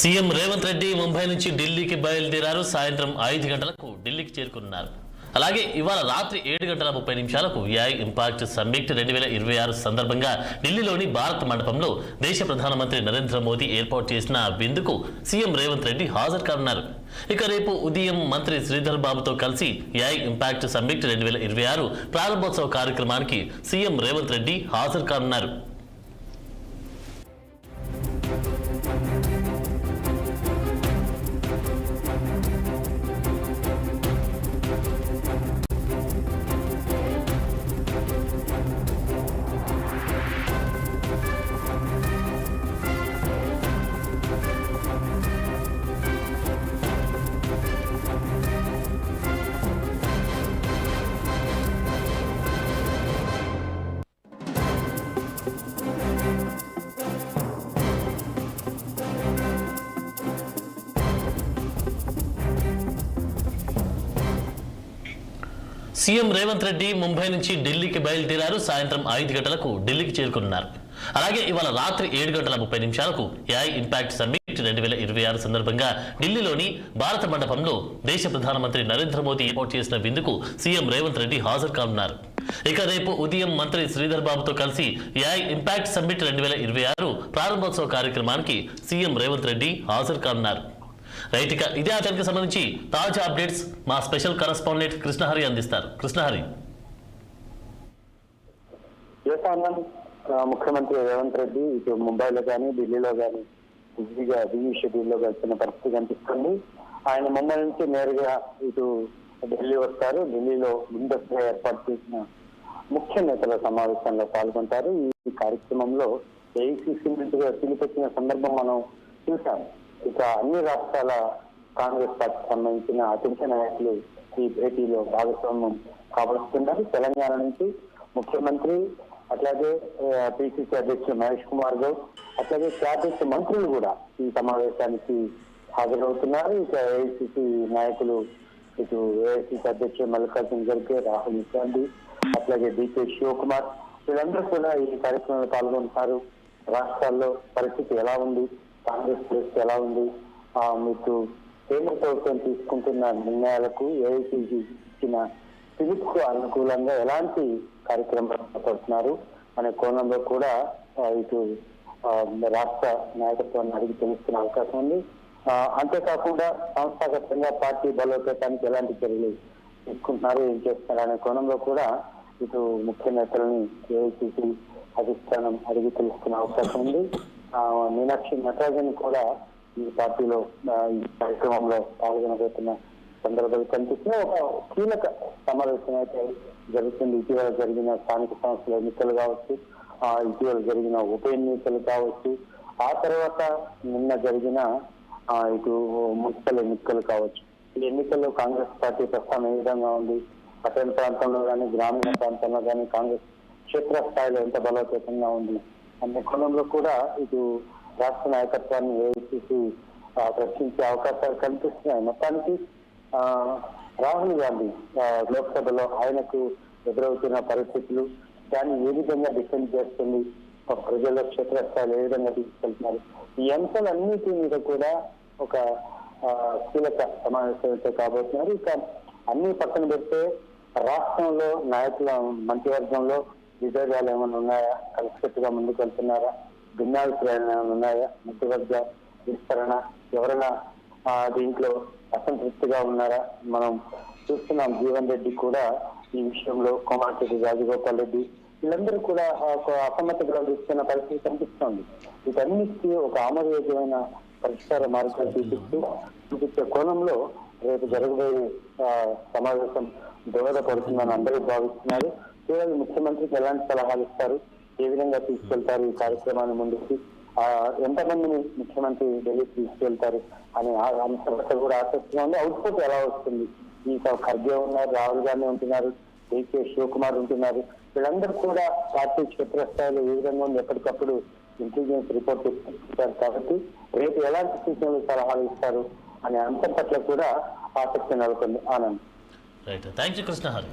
CM Revanth Reddy Mumbai నుంచి ఢిల్లీకి బయలుదేరారు. సాయంత్రం 5 గంటలకు ఢిల్లీకి చేరుకున్నారు. అలాగే ఇవాళ రాత్రి 7:30 ఏఐ ఇంపాక్ట్ సమ్మిట్ 2026 సందర్భంగా ఢిల్లీలోని భారత్ మండపంలో దేశ ప్రధానమంత్రి నరేంద్ర మోదీ ఏర్పాటు చేసిన విందుకు సీఎం రేవంత్ రెడ్డి హాజరు కానున్నారు. ఇక రేపు ఉదయం మంత్రి శ్రీధర్ బాబుతో కలిసి ఏఐ ఇంపాక్ట్ సమ్మిట్ 2026 ప్రారంభోత్సవ కార్యక్రమానికి సీఎం రేవంత్ రెడ్డి హాజరు కానున్నారు. సీఎం రేవంత్ రెడ్డి ముంబై నుంచి ఢిల్లీకి బయలుదేరారు. సాయంత్రం 5 గంటలకు ఢిల్లీకి చేరుకున్నారు. అలాగే ఇవాళ రాత్రి 7:30 ఏఐ ఇంపాక్ట్ సమ్మిట్ 2026 సందర్భంగా ఢిల్లీలోని భారత మండపంలో దేశ ప్రధానమంత్రి నరేంద్ర మోదీ ఏర్పాటు చేసిన విందుకు సీఎం రేవంత్ రెడ్డి హాజరు కానున్నారు. ఇక రేపు ఉదయం మంత్రి శ్రీధర్ బాబుతో కలిసి ఏఐ ఇంపాక్ట్ సమ్మిట్ 2026 ప్రారంభోత్సవ కార్యక్రమానికి సీఎం రేవంత్ రెడ్డి హాజరు కానున్నారు. రైట్, ఇక ఇదే ఆచరణకు సంబంధించి తాజా అప్డేట్స్ మా స్పెషల్ కరెస్పాండెంట్ కృష్ణహరి అందిస్తారు. కృష్ణహరి. ముఖ్యమంత్రి రేవంత్ రెడ్డి ఇటు ముంబైలో కానీ ఢిల్లీలో కానీ బిజీగా బిజీ షెడ్యూల్లో కలిసిన పరిస్థితి కనిపిస్తుంది. ఆయన ముంబై నుంచి నేరుగా ఇటు ఢిల్లీ వస్తారు. ఢిల్లీలో ముందస్తుగా ఏర్పాటు చేసిన ముఖ్య నేతల సమావేశంలో పాల్గొంటారు. ఈ కార్యక్రమంలో ఏఐసీసీ నుంచిగా పిలుపెట్టిన సందర్భం మనం చూసాం. ఇక అన్ని రాష్ట్రాల కాంగ్రెస్ పార్టీకి సంబంధించిన అత్యంత నాయకులు ఈ భేటీలో భాగస్వామ్యం కాబడుతున్నారు. తెలంగాణ నుంచి ముఖ్యమంత్రి, అట్లాగే పిసిసి అధ్యక్షుడు మహేష్ కుమార్ గౌడ్, అట్లాగే క్యాబినెట్ మంత్రులు కూడా ఈ సమావేశానికి హాజరవుతున్నారు. ఇక ఏఐసిసి నాయకులు ఇటు ఏఐసిసి అధ్యక్షుడు మల్లికార్జున ఖర్గే, రాహుల్ గాంధీ, అట్లాగే డికే శివకుమార్, వీళ్ళందరూ కూడా ఈ కార్యక్రమంలో పాల్గొంటున్నారు. రాష్ట్రాల్లో పరిస్థితి ఎలా ఉంది, కాంగ్రెస్ పరిస్థితి ఎలా ఉంది, మీకు కేంద్ర ప్రభుత్వం తీసుకుంటున్న నిర్ణయాలకు ఏఐసిసి ఇచ్చిన పిలుపుకు అనుకూలంగా ఎలాంటి కార్యక్రమాలు చేపడుతున్నారు అనే కోణంలో కూడా ఇటు రాష్ట్ర నాయకత్వాన్ని అడిగి తెలుసుకునే అవకాశం ఉంది. అంతేకాకుండా సంస్థాగతంగా పార్టీ బలోపేతానికి ఎలాంటి చర్యలు తీసుకుంటున్నారు, ఏం చేస్తున్నారు అనే కోణంలో కూడా ఇటు ముఖ్య నేతలని ఏఐసిసి అధిష్టానం అడిగి తెలుసుకునే అవకాశం ఉంది. మీనాక్షి నటరాజన్ కూడా ఈ పార్టీలో ఈ కార్యక్రమంలో పాల్గొనబోతున్న సందర్భాలు కనిపిస్తున్న ఒక కీలక సమావేశం అయితే జరుగుతుంది. ఇటీవల జరిగిన స్థానిక సంస్థల ఎన్నికలు కావచ్చు, ఇటీవల జరిగిన ఉప ఎన్నికలు కావచ్చు, ఆ తర్వాత నిన్న జరిగిన ఇటు మున్సిపల్ ఎన్నికలు కావచ్చు. ఈ ఎన్నికల్లో కాంగ్రెస్ పార్టీ ప్రస్థానం ఏ విధంగా ఉంది, పట్టణ ప్రాంతంలో కానీ గ్రామీణ ప్రాంతంలో కానీ కాంగ్రెస్ క్షేత్రస్థాయిలో ఎంత బలోపేతంగా ఉంది అనే కోణంలో కూడా ఇటు రాష్ట్ర నాయకత్వాన్ని ఏఐసిసి ప్రశ్నించే అవకాశాలు కనిపిస్తున్నాయి. మొత్తానికి రాహుల్ గాంధీ లోక్సభలో ఆయనకు ఎదురవుతున్న పరిస్థితులు, దాన్ని ఏ విధంగా డిఫెండ్ చేస్తుంది, ప్రజల క్షేత్రస్థాయిలో ఏ విధంగా తీసుకెళ్తున్నారు, ఈ అంశాలన్నిటి మీద కూడా ఒక కీలక సమావేశం కాబోతున్నారు. ఇక అన్ని పక్కన పెడితే రాష్ట్రంలో నాయకుల మంత్రివర్గంలో విభేదాలు ఏమైనా ఉన్నాయా, కలిసికట్టుగా ముందుకు వెళ్తున్నారా, భిన్నాభిప్రాయాలు ఏమైనా ఉన్నాయా, మధ్యవర్గ విస్తరణ ఎవరైనా దీంట్లో అసంతృప్తిగా ఉన్నారా మనం చూస్తున్నాం. జీవన్ రెడ్డి కూడా ఈ విషయంలో, కోమాటిరెడ్డి రాజగోపాల్ రెడ్డి, వీళ్ళందరూ కూడా అసమ్మతిగా ఇస్తున్న పరిస్థితి కనిపిస్తోంది. వీటన్నిటికీ ఒక ఆమోదయోగ్యమైన పరిష్కార మార్గాలు చూపించే కోణంలో రేపు జరగబోయే సమావేశం దోహదపడుతుందని అందరూ భావిస్తున్నారు. కేవలం ముఖ్యమంత్రికి ఎలాంటి సలహాలు ఇస్తారు, ఏ విధంగా తీసుకెళ్తారు ఈ కార్యక్రమాన్ని ముందుకు, ఎంతమందిని ముఖ్యమంత్రి ఢిల్లీకి తీసుకెళ్తారు అనే అంశం కూడా ఆసక్తిగా ఉంది. అవుట్పుట్ ఎలా వస్తుంది, ఈ ఖర్గే ఉన్నారు, రాహుల్ గాంధీ ఉంటున్నారు, డికే శివకుమార్ ఉంటున్నారు, వీళ్ళందరూ కూడా పార్టీ క్షేత్రస్థాయిలో ఏ విధంగా ఉంది ఎప్పటికప్పుడు ఇంటెలిజెన్స్ రిపోర్ట్ తీసుకుంటారు. కాబట్టి రేపు ఎలాంటి సూచనలు సలహాలు ఇస్తారు అనే అంశం పట్ల కూడా ఆసక్తి నెలకొంది. Anand. Right, thank you Krishnahari.